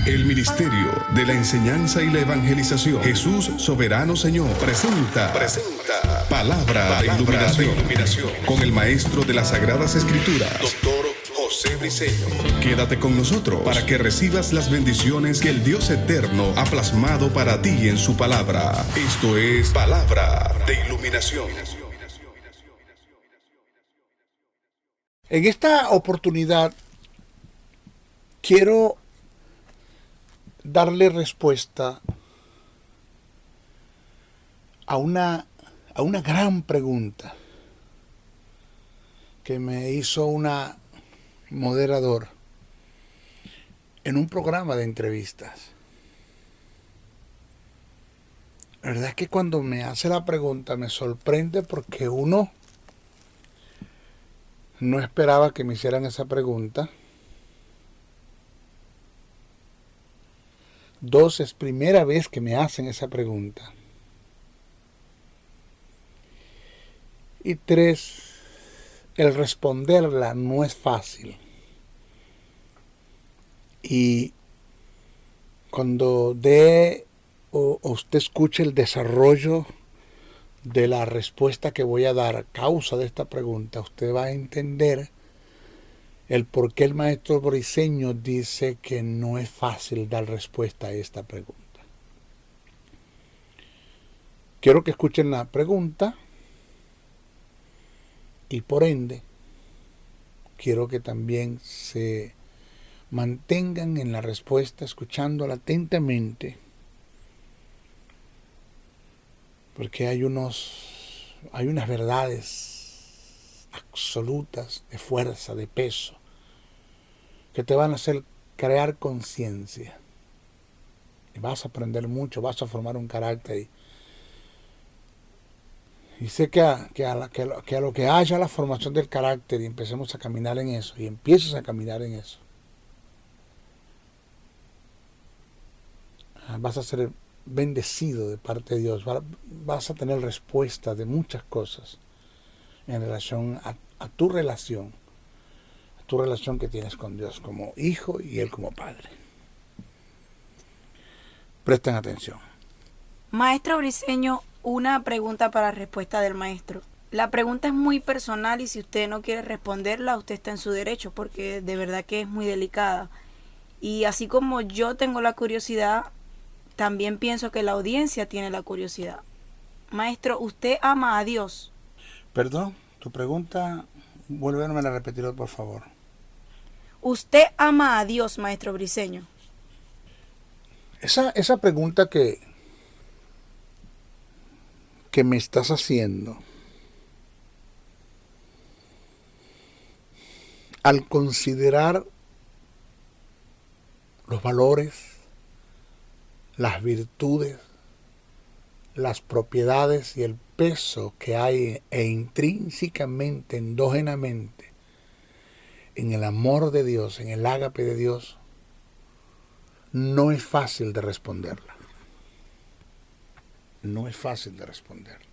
El Ministerio de la Enseñanza y la Evangelización, Jesús Soberano Señor, presenta Palabra de Iluminación con el Maestro de las Sagradas Escrituras, Dr. José Briceño. Quédate con nosotros para que recibas las bendiciones que el Dios Eterno ha plasmado para ti en su palabra. Esto es Palabra de Iluminación. En esta oportunidad quiero darle respuesta a una gran pregunta que me hizo una moderador en un programa de entrevistas. La verdad es que cuando me hace la pregunta me sorprende porque uno no esperaba que me hicieran esa pregunta. Dos, es primera vez que me hacen esa pregunta. Y tres, el responderla no es fácil. Y cuando usted escuche el desarrollo de la respuesta que voy a dar a causa de esta pregunta, usted va a entender el por qué el maestro Briceño dice que no es fácil dar respuesta a esta pregunta. Quiero que escuchen la pregunta y por ende quiero que también se mantengan en la respuesta escuchándola atentamente, porque hay unas verdades absolutas de fuerza, de peso, que te van a hacer crear conciencia. Y vas a aprender mucho, vas a formar un carácter. Y sé que a lo que haya la formación del carácter y empecemos a caminar en eso, y empieces a caminar en eso, vas a ser bendecido de parte de Dios, vas a tener respuesta de muchas cosas en relación a tu relación que tienes con Dios como hijo y Él como padre. Presten atención. Maestro Briceño, una pregunta para respuesta del maestro. La pregunta es muy personal y si usted no quiere responderla, usted está en su derecho, porque de verdad que es muy delicada. Y así como yo tengo la curiosidad, también pienso que la audiencia tiene la curiosidad. Maestro, ¿usted ama a Dios? Perdón, tu pregunta, vuélveme a repetirlo, por favor. ¿Usted ama a Dios, maestro Briceño? Esa pregunta que me estás haciendo, al considerar los valores, las virtudes, las propiedades y el peso que hay intrínsecamente, endógenamente, en el amor de Dios, en el ágape de Dios, no es fácil de responderla. No es fácil de responderla.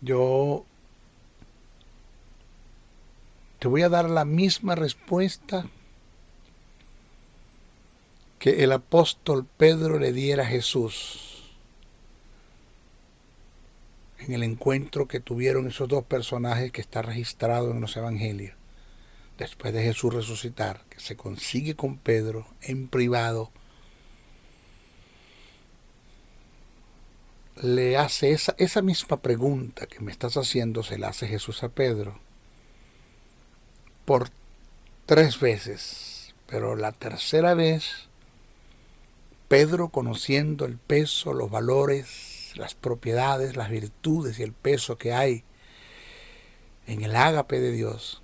Yo te voy a dar la misma respuesta que el apóstol Pedro le diera a Jesús en el encuentro que tuvieron esos dos personajes que está registrado en los evangelios. Después de Jesús resucitar, que se consigue con Pedro en privado, le hace esa misma pregunta que me estás haciendo, se la hace Jesús a Pedro por 3 veces, pero la tercera vez, Pedro, conociendo el peso, los valores, las propiedades, las virtudes y el peso que hay en el ágape de Dios,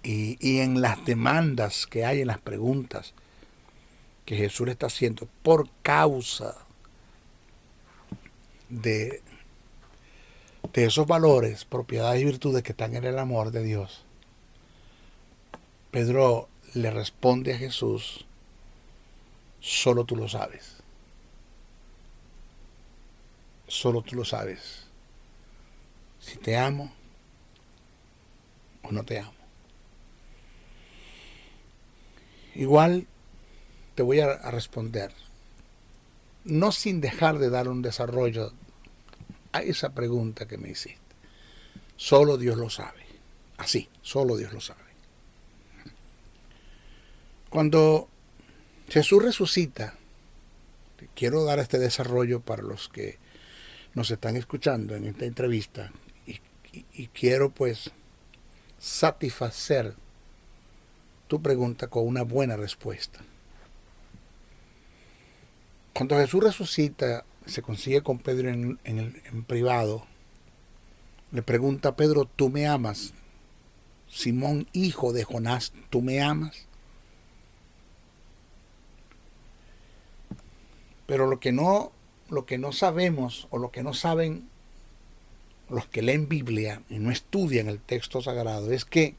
y en las demandas que hay en las preguntas que Jesús le está haciendo por causa de esos valores, propiedades y virtudes que están en el amor de Dios, Pedro le responde a Jesús: solo tú lo sabes. Solo tú lo sabes. Si te amo, o no te amo. Igual te voy a responder, no sin dejar de dar un desarrollo a esa pregunta que me hiciste. Solo Dios lo sabe. Así, solo Dios lo sabe. Cuando Jesús resucita, quiero dar este desarrollo para los que nos están escuchando en esta entrevista y quiero pues satisfacer tu pregunta con una buena respuesta. Cuando Jesús resucita, se consigue con Pedro en privado, le pregunta a Pedro, ¿tú me amas? Simón, hijo de Jonás, ¿tú me amas? Pero lo que no sabemos, o lo que no saben los que leen Biblia y no estudian el texto sagrado, es que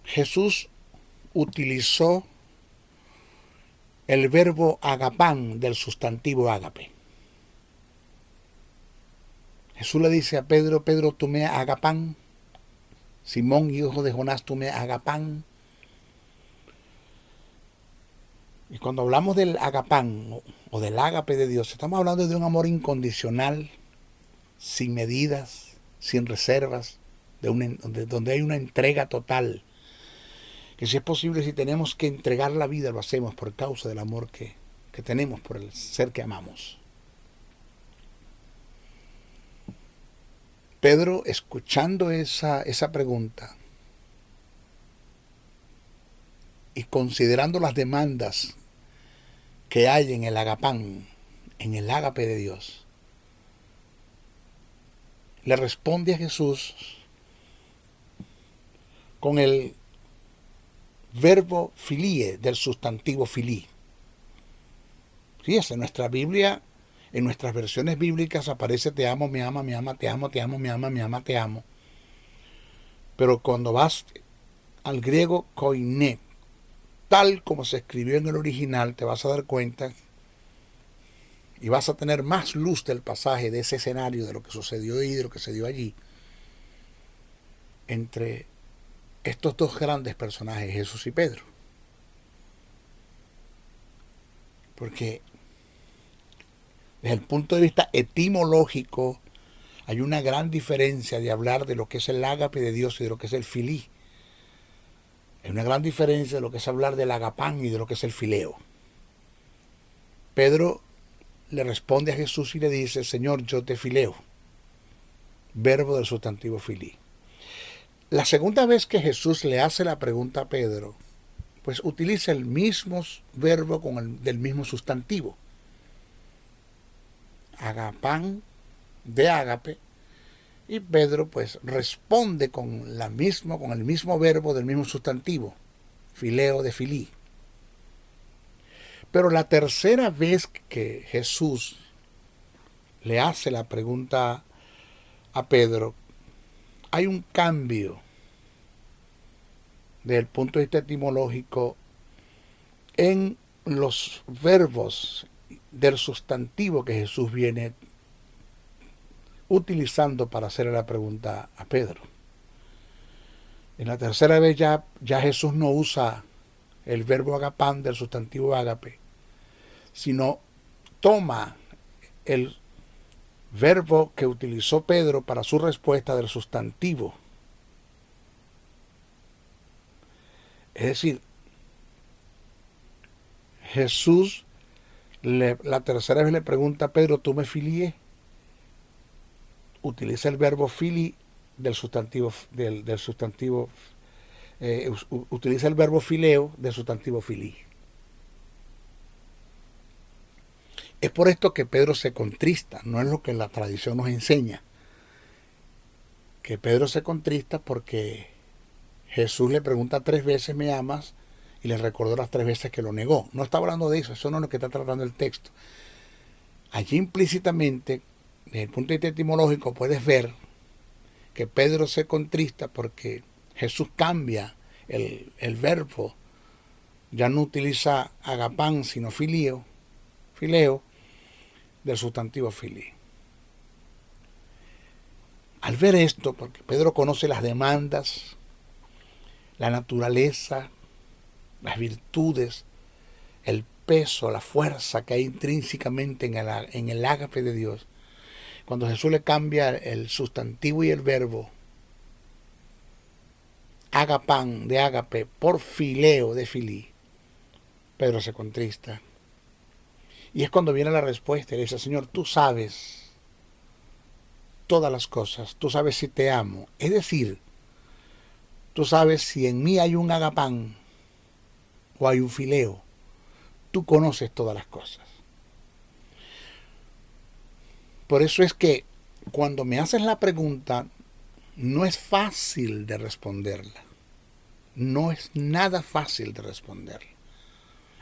Jesús utilizó el verbo agapán del sustantivo ágape. Jesús le dice a Pedro, Pedro, tú me agapán. Simón, hijo de Jonás, tú me agapán. Y cuando hablamos del agapán o del ágape de Dios, estamos hablando de un amor incondicional, sin medidas, sin reservas, donde hay una entrega total. Que si es posible, si tenemos que entregar la vida, lo hacemos por causa del amor que tenemos por el ser que amamos. Pedro, escuchando esa pregunta y considerando las demandas que hay en el agapán, en el ágape de Dios, le responde a Jesús con el verbo filie del sustantivo filí. Fíjese, en nuestra Biblia, en nuestras versiones bíblicas aparece te amo, me ama, me ama, te amo, me ama, me ama, te amo. Pero cuando vas al griego koiné, tal como se escribió en el original, te vas a dar cuenta y vas a tener más luz del pasaje, de ese escenario, de lo que sucedió y de lo que se dio allí, entre estos dos grandes personajes, Jesús y Pedro. Porque desde el punto de vista etimológico hay una gran diferencia de hablar de lo que es el ágape de Dios y de lo que es el filí. Hay una gran diferencia de lo que es hablar del agapán y de lo que es el fileo. Pedro le responde a Jesús y le dice, Señor, yo te fileo. Verbo del sustantivo filí. La segunda vez que Jesús le hace la pregunta a Pedro, pues utiliza el mismo verbo del mismo sustantivo. Agapán, de ágape, y Pedro pues responde con el mismo verbo del mismo sustantivo, fileo de filí. Pero la tercera vez que Jesús le hace la pregunta a Pedro, hay un cambio desde el punto de vista etimológico en los verbos del sustantivo que Jesús viene utilizando para hacerle la pregunta a Pedro. En la tercera vez ya Jesús no usa el verbo agapán del sustantivo ágape, sino toma el verbo que utilizó Pedro para su respuesta del sustantivo. Es decir, Jesús la tercera vez le pregunta a Pedro, ¿tú me filié? Utiliza el verbo fili del sustantivo, utiliza el verbo fileo del sustantivo filí. Es por esto que Pedro se contrista, no es lo que la tradición nos enseña. Que Pedro se contrista porque Jesús le pregunta 3 veces, ¿me amas? Y le recordó las 3 veces que lo negó. No está hablando de eso, eso no es lo que está tratando el texto. Allí implícitamente, desde el punto de vista etimológico, puedes ver que Pedro se contrista porque Jesús cambia el verbo. Ya no utiliza agapán, sino fileo, del sustantivo filí. Al ver esto, porque Pedro conoce las demandas, la naturaleza, las virtudes, el peso, la fuerza que hay intrínsecamente en el ágape de Dios, cuando Jesús le cambia el sustantivo y el verbo agapán de ágape por fileo de filí, Pedro se contrista. Y es cuando viene la respuesta y le dice: Señor, tú sabes todas las cosas, tú sabes si te amo. Es decir, tú sabes si en mí hay un agapán o hay un fileo. Tú conoces todas las cosas. Por eso es que cuando me haces la pregunta, no es fácil de responderla. No es nada fácil de responderla.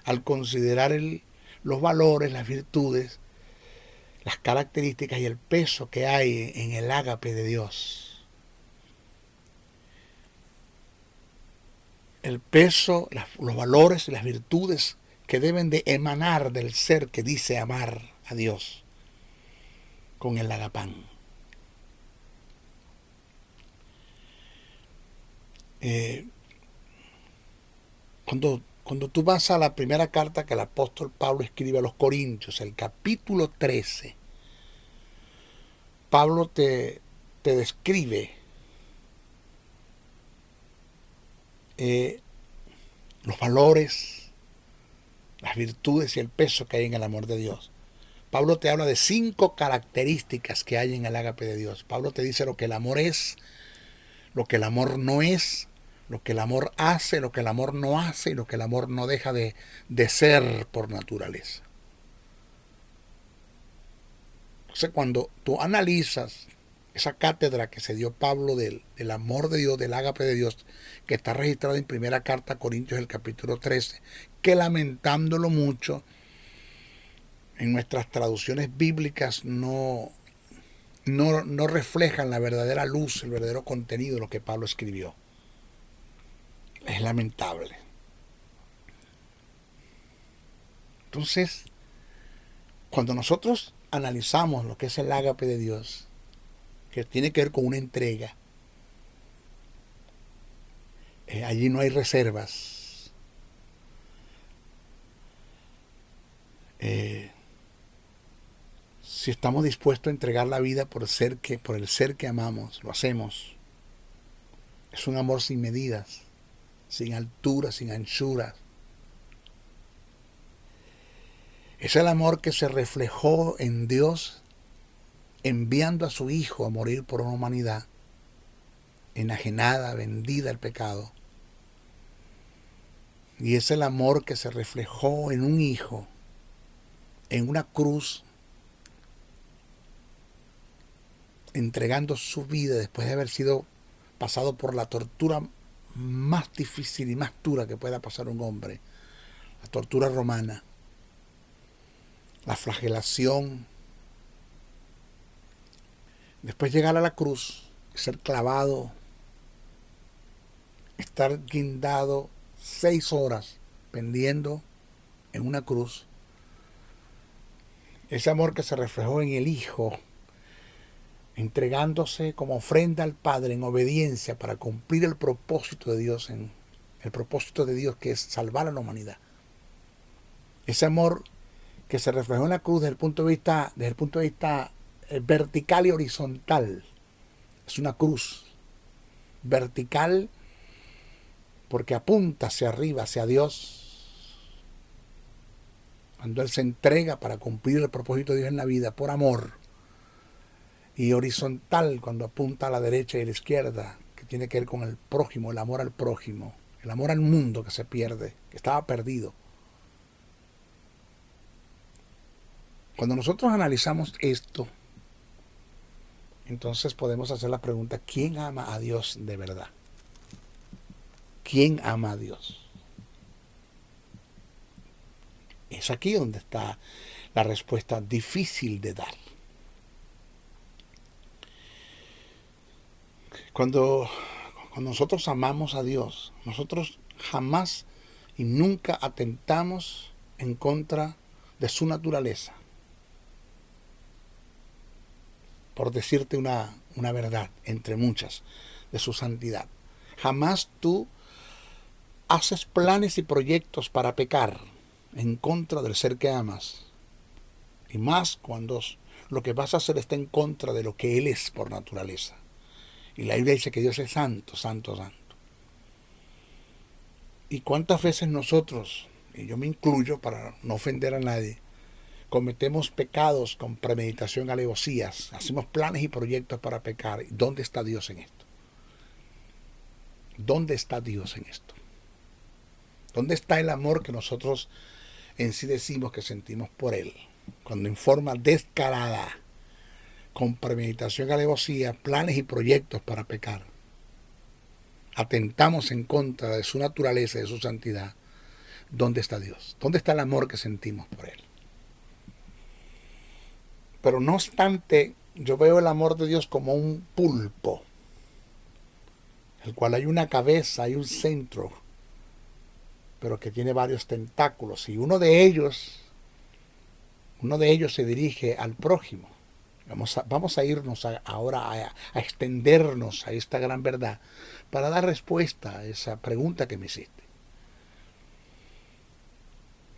Al considerar los valores, las virtudes, las características y el peso que hay en el ágape de Dios. El peso, los valores y las virtudes que deben de emanar del ser que dice amar a Dios con el agapán. Cuando tú vas a la primera carta que el apóstol Pablo escribe a los Corintios, el capítulo 13, Pablo te describe los valores, las virtudes y el peso que hay en el amor de Dios. Pablo te habla de 5 características que hay en el ágape de Dios. Pablo te dice lo que el amor es, lo que el amor no es, lo que el amor hace, lo que el amor no hace y lo que el amor no deja de ser por naturaleza. Entonces, cuando tú analizas esa cátedra que se dio Pablo del amor de Dios, del ágape de Dios, que está registrada en primera carta a Corintios, el capítulo 13, que lamentándolo mucho, en nuestras traducciones bíblicas no reflejan la verdadera luz, el verdadero contenido de lo que Pablo escribió. Es lamentable. Entonces, cuando nosotros analizamos lo que es el ágape de Dios, que tiene que ver con una entrega, allí no hay reservas. Si estamos dispuestos a entregar la vida por el ser que amamos, lo hacemos. Es un amor sin medidas, sin altura, sin anchura. Es el amor que se reflejó en Dios enviando a su Hijo a morir por una humanidad enajenada, vendida al pecado. Y es el amor que se reflejó en un Hijo, en una cruz, entregando su vida después de haber sido pasado por la tortura más difícil y más dura que pueda pasar un hombre, la tortura romana, la flagelación, después llegar a la cruz, ser clavado, estar guindado 6 horas pendiendo en una cruz. Ese amor que se reflejó en el Hijo, entregándose como ofrenda al Padre en obediencia para cumplir el propósito de Dios, que es salvar a la humanidad. Ese amor que se reflejó en la cruz desde el punto de vista vertical y horizontal. Es una cruz vertical porque apunta hacia arriba, hacia Dios. Cuando Él se entrega para cumplir el propósito de Dios en la vida por amor. Y horizontal cuando apunta a la derecha y a la izquierda, que tiene que ver con el prójimo, el amor al prójimo, el amor al mundo que se pierde, que estaba perdido. Cuando nosotros analizamos esto, entonces podemos hacer la pregunta: ¿quién ama a Dios de verdad? ¿Quién ama a Dios? Es aquí donde está la respuesta difícil de dar. Cuando nosotros amamos a Dios, nosotros jamás y nunca atentamos en contra de su naturaleza. por decirte una verdad entre muchas de su santidad. Jamás tú haces planes y proyectos para pecar en contra del ser que amas. Y más cuando lo que vas a hacer está en contra de lo que Él es por naturaleza. Y la Biblia dice que Dios es santo, santo, santo. ¿Y cuántas veces nosotros, y yo me incluyo para no ofender a nadie, cometemos pecados con premeditación, alevosías, hacemos planes y proyectos para pecar? ¿Dónde está Dios en esto? ¿Dónde está Dios en esto? ¿Dónde está el amor que nosotros en sí decimos que sentimos por Él? Cuando en forma descarada, con premeditación, alevosía, planes y proyectos para pecar, atentamos en contra de su naturaleza y de su santidad. ¿Dónde está Dios? ¿Dónde está el amor que sentimos por Él? Pero no obstante, yo veo el amor de Dios como un pulpo, el cual hay una cabeza, hay un centro, pero que tiene varios tentáculos, y uno de ellos se dirige al prójimo. Vamos a irnos ahora a extendernos a esta gran verdad para dar respuesta a esa pregunta que me hiciste.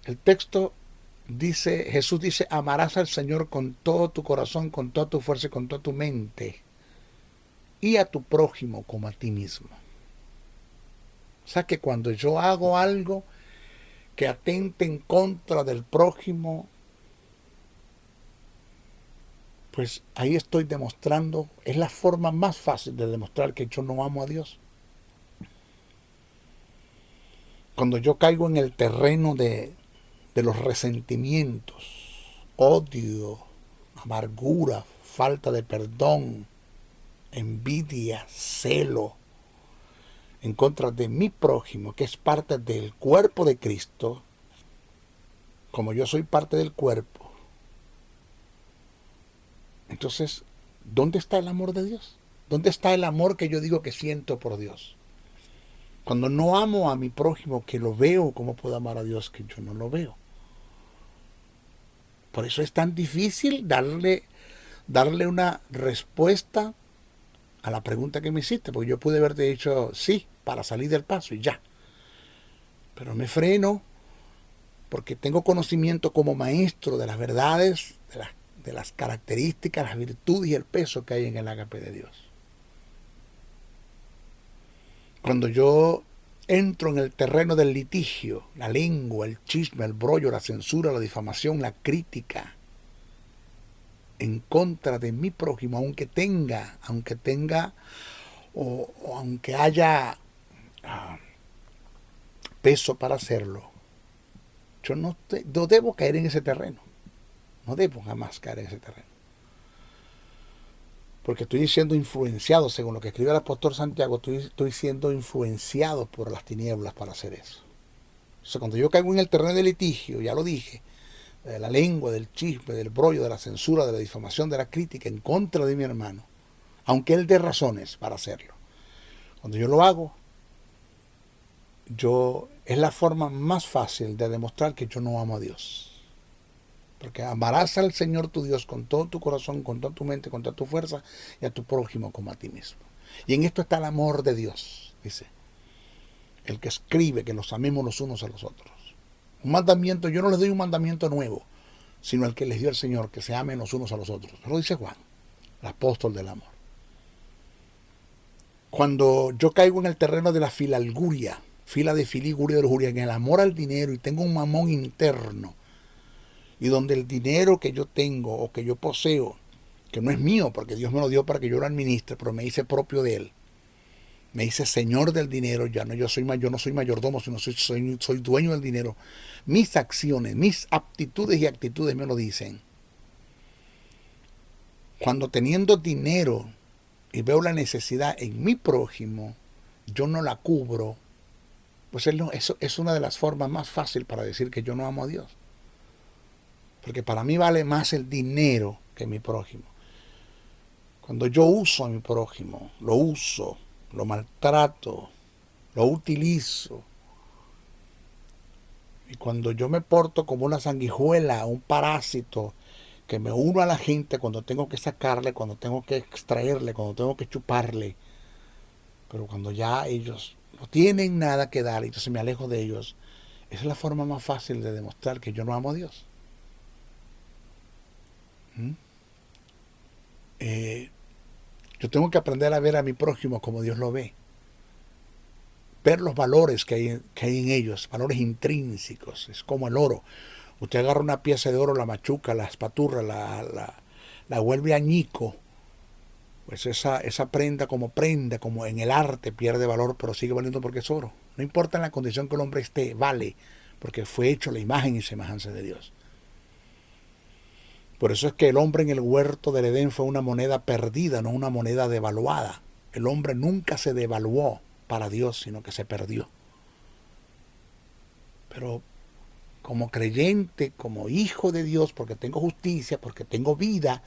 El texto dice, Jesús dice, amarás al Señor con todo tu corazón, con toda tu fuerza y con toda tu mente, y a tu prójimo como a ti mismo. O sea que cuando yo hago algo que atente en contra del prójimo, pues ahí estoy demostrando, es la forma más fácil de demostrar que yo no amo a Dios. Cuando yo caigo en el terreno de los resentimientos, odio, amargura, falta de perdón, envidia, celo, en contra de mi prójimo, que es parte del cuerpo de Cristo, como yo soy parte del cuerpo, entonces, ¿dónde está el amor de Dios? ¿Dónde está el amor que yo digo que siento por Dios? Cuando no amo a mi prójimo, que lo veo, ¿cómo puedo amar a Dios que yo no lo veo? Por eso es tan difícil darle una respuesta a la pregunta que me hiciste, porque yo pude haberte dicho sí para salir del paso y ya. Pero me freno porque tengo conocimiento como maestro de las verdades, de las características, las virtudes y el peso que hay en el ágape de Dios. Cuando yo entro en el terreno del litigio, la lengua, el chisme, el brollo, la censura, la difamación, la crítica, en contra de mi prójimo, aunque haya peso para hacerlo, yo no debo caer en ese terreno. No debo jamás caer en ese terreno. Porque estoy siendo influenciado, según lo que escribe el apóstol Santiago, estoy siendo influenciado por las tinieblas para hacer eso. O sea, cuando yo caigo en el terreno del litigio, ya lo dije, de la lengua, del chisme, del brollo, de la censura, de la difamación, de la crítica en contra de mi hermano, aunque él dé razones para hacerlo, cuando yo lo hago, es la forma más fácil de demostrar que yo no amo a Dios. Porque amarás al Señor tu Dios con todo tu corazón, con toda tu mente, con toda tu fuerza, y a tu prójimo como a ti mismo. Y en esto está el amor de Dios, dice el que escribe que nos amemos los unos a los otros. Un mandamiento, yo no les doy un mandamiento nuevo, sino el que les dio el Señor, que se amen los unos a los otros. Eso lo dice Juan, el apóstol del amor. Cuando yo caigo en el terreno de la filalguria, fila de filiguria de lujuria, en el amor al dinero, y tengo un mamón interno, y donde el dinero que yo tengo o que yo poseo, que no es mío porque Dios me lo dio para que yo lo administre, pero me hice propio de él, me hice señor del dinero, yo no soy mayordomo, sino soy dueño del dinero. Mis acciones, mis aptitudes y actitudes me lo dicen. Cuando teniendo dinero y veo la necesidad en mi prójimo, yo no la cubro, pues eso es una de las formas más fáciles para decir que yo no amo a Dios. Porque para mí vale más el dinero que mi prójimo. Cuando yo uso a mi prójimo, lo maltrato, lo utilizo. Y cuando yo me porto como una sanguijuela, un parásito, que me uno a la gente cuando tengo que sacarle, cuando tengo que extraerle, cuando tengo que chuparle. Pero cuando ya ellos no tienen nada que dar, entonces me alejo de ellos. Esa es la forma más fácil de demostrar que yo no amo a Dios. Yo tengo que aprender a ver a mi prójimo como Dios lo ve. Ver los valores que hay en ellos, valores intrínsecos. Es como el oro. Usted agarra una pieza de oro, la machuca, la espaturra, la vuelve añico. Pues esa prenda, como en el arte, pierde valor, pero sigue valiendo porque es oro. No importa en la condición que el hombre esté, vale, porque fue hecho la imagen y semejanza de Dios. Por eso es que el hombre en el huerto del Edén fue una moneda perdida, no una moneda devaluada. El hombre nunca se devaluó para Dios, sino que se perdió. Pero como creyente, como hijo de Dios, porque tengo justicia, porque tengo vida,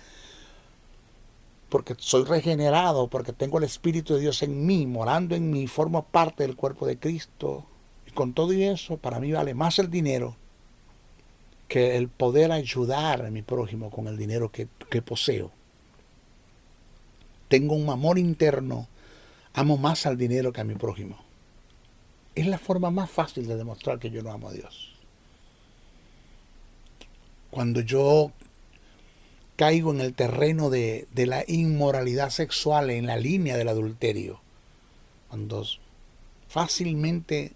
porque soy regenerado, porque tengo el Espíritu de Dios en mí, morando en mí, formo parte del cuerpo de Cristo. Y con todo eso, para mí vale más el dinero que el poder ayudar a mi prójimo con el dinero que poseo. Tengo un amor interno, amo más al dinero que a mi prójimo. Es la forma más fácil de demostrar que yo no amo a Dios. Cuando yo caigo en el terreno de la inmoralidad sexual, en la línea del adulterio, cuando fácilmente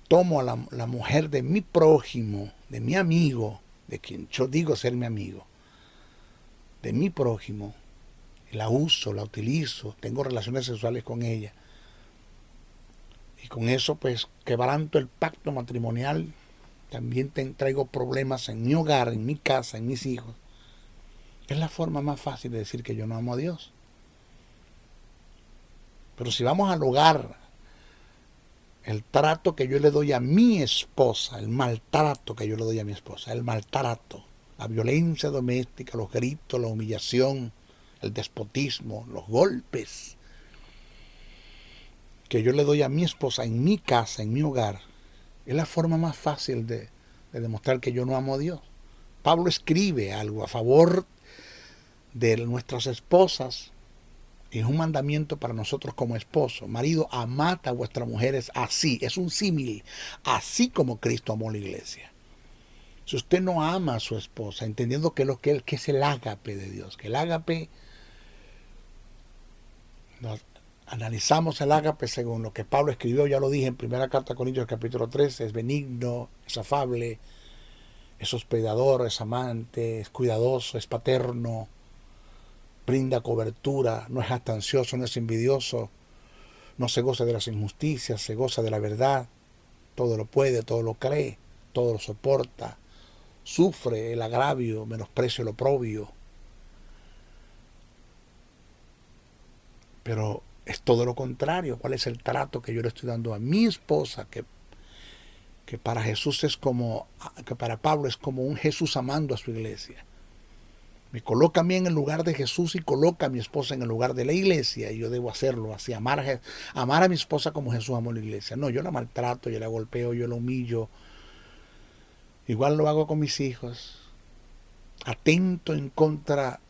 tomo a la mujer de mi prójimo, de mi amigo, de quien yo digo ser mi amigo, de mi prójimo, y la uso, la utilizo, tengo relaciones sexuales con ella, y con eso pues quebranto el pacto matrimonial, también traigo problemas en mi hogar, en mi casa, en mis hijos. Es la forma más fácil de decir que yo no amo a Dios. Pero si vamos al hogar, el trato que yo le doy a mi esposa, el maltrato que yo le doy a mi esposa, el maltrato, la violencia doméstica, los gritos, la humillación, el despotismo, los golpes que yo le doy a mi esposa en mi casa, en mi hogar, es la forma más fácil de demostrar que yo no amo a Dios. Pablo escribe algo a favor de nuestras esposas, y es un mandamiento para nosotros como esposos. Marido, amad a vuestras mujeres así, es un símil, así como Cristo amó la iglesia. Si usted no ama a su esposa, entendiendo que es el ágape de Dios, que el ágape, analizamos el ágape según lo que Pablo escribió, ya lo dije en primera carta a Corintios capítulo 13, es benigno, es afable, es hospedador, es amante, es cuidadoso, es paterno, brinda cobertura, no es jactancioso, no es envidioso, no se goza de las injusticias, se goza de la verdad, todo lo puede, todo lo cree, todo lo soporta, sufre el agravio, menosprecia el oprobio. Pero es todo lo contrario. ¿Cuál es el trato que yo le estoy dando a mi esposa? Que para Jesús es como, que para Pablo es como un Jesús amando a su iglesia. Me coloca a mí en el lugar de Jesús y coloca a mi esposa en el lugar de la iglesia, y yo debo hacerlo así, amar a mi esposa como Jesús amó la iglesia. No, yo la maltrato, yo la golpeo, yo la humillo. Igual lo hago con mis hijos. Atento en contra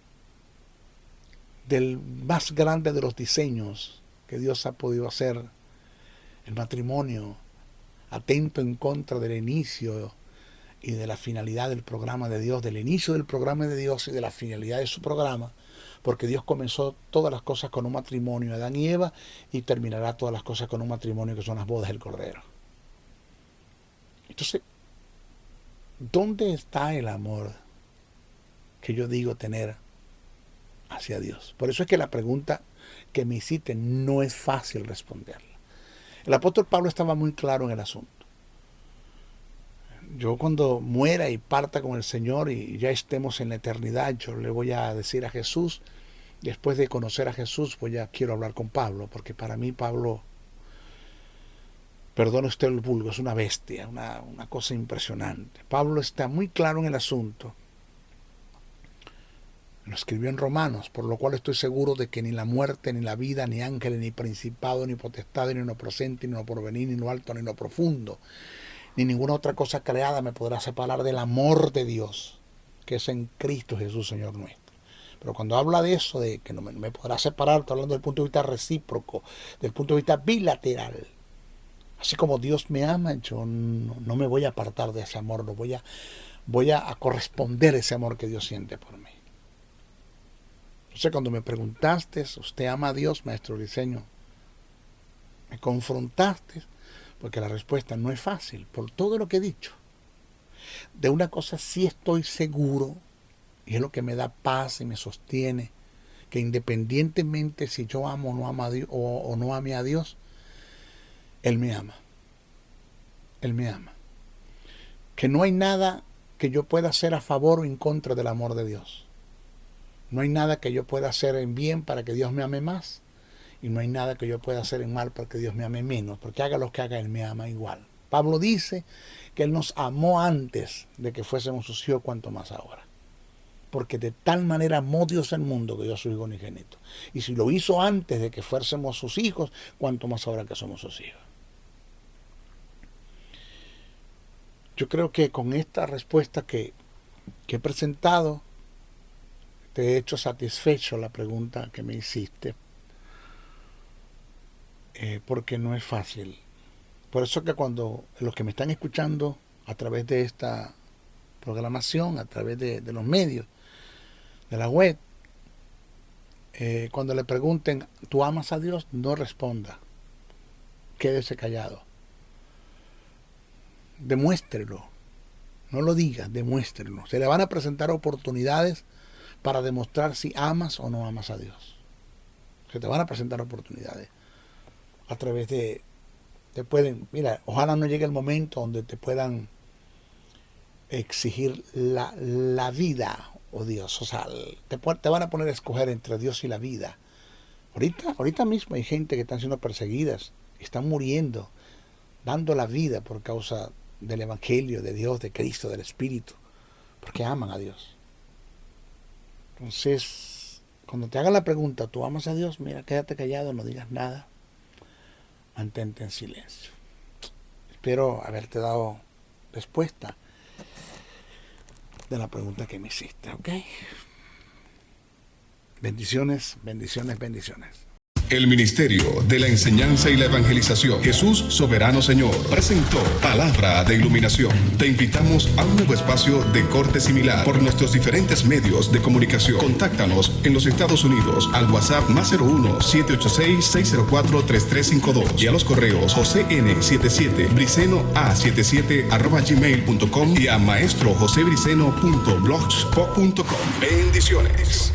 del más grande de los diseños que Dios ha podido hacer, el matrimonio. Atento en contra del inicio y de la finalidad del programa de Dios, del inicio del programa de Dios y de la finalidad de su programa, porque Dios comenzó todas las cosas con un matrimonio, Adán y Eva, y terminará todas las cosas con un matrimonio que son las bodas del Cordero. Entonces, ¿dónde está el amor que yo digo tener hacia Dios? Por eso es que la pregunta que me hiciste no es fácil responderla. El apóstol Pablo estaba muy claro en el asunto. Yo cuando muera y parta con el Señor y ya estemos en la eternidad, yo le voy a decir a Jesús, después de conocer a Jesús, pues ya quiero hablar con Pablo, porque para mí Pablo, perdone usted el vulgo, es una bestia, una cosa impresionante. Pablo está muy claro en el asunto. Lo escribió en Romanos, por lo cual estoy seguro de que ni la muerte, ni la vida, ni ángeles, ni principado, ni potestad, ni lo presente, ni lo porvenir, ni lo alto, ni lo profundo, ni ninguna otra cosa creada me podrá separar del amor de Dios que es en Cristo Jesús, Señor nuestro. Pero cuando habla de eso, de que no me podrá separar, estoy hablando del punto de vista recíproco, del punto de vista bilateral. Así como Dios me ama, yo no me voy a apartar de ese amor, no voy a corresponder a ese amor que Dios siente por mí. Entonces, cuando me preguntaste, ¿usted ama a Dios, maestro Briceño? Me confrontaste, porque la respuesta no es fácil, por todo lo que he dicho. De una cosa sí estoy seguro, y es lo que me da paz y me sostiene, que independientemente si yo amo o no amo a Dios, o no ame a Dios, Él me ama. Él me ama. Que no hay nada que yo pueda hacer a favor o en contra del amor de Dios. No hay nada que yo pueda hacer en bien para que Dios me ame más. Y no hay nada que yo pueda hacer en mal para que Dios me ame menos. Porque haga lo que haga, Él me ama igual. Pablo dice que Él nos amó antes de que fuésemos sus hijos, cuanto más ahora. Porque de tal manera amó Dios al mundo que dio a su Hijo unigénito. Y si lo hizo antes de que fuésemos sus hijos, cuanto más ahora que somos sus hijos. Yo creo que con esta respuesta que he presentado, te he hecho satisfecho la pregunta que me hiciste, porque no es fácil. Por eso que cuando los que me están escuchando a través de esta programación, a través de los medios, de la web, cuando le pregunten, ¿tú amas a Dios? No responda. Quédese callado. Demuéstrelo. No lo digas, demuéstrelo. Se le van a presentar oportunidades para demostrar si amas o no amas a Dios. Se te van a presentar oportunidades a través de... Mira, ojalá no llegue el momento donde te puedan exigir la vida, oh Dios. O sea, te van a poner a escoger entre Dios y la vida. Ahorita mismo hay gente que están siendo perseguidas, están muriendo, dando la vida por causa del Evangelio, de Dios, de Cristo, del Espíritu, porque aman a Dios. Entonces, cuando te hagan la pregunta, ¿tú amas a Dios? Mira, quédate callado, no digas nada. Mantente en silencio. Espero haberte dado respuesta de la pregunta que me hiciste, ¿ok? Bendiciones, bendiciones, bendiciones. El Ministerio de la Enseñanza y la Evangelización, Jesús Soberano Señor, presentó Palabra de Iluminación. Te invitamos a un nuevo espacio de corte similar por nuestros diferentes medios de comunicación. Contáctanos en los Estados Unidos al WhatsApp +01-786-604-3352 y a los correos josén77briceno@gmail.com y a maestrojosebriceno.blogspot.com. Bendiciones.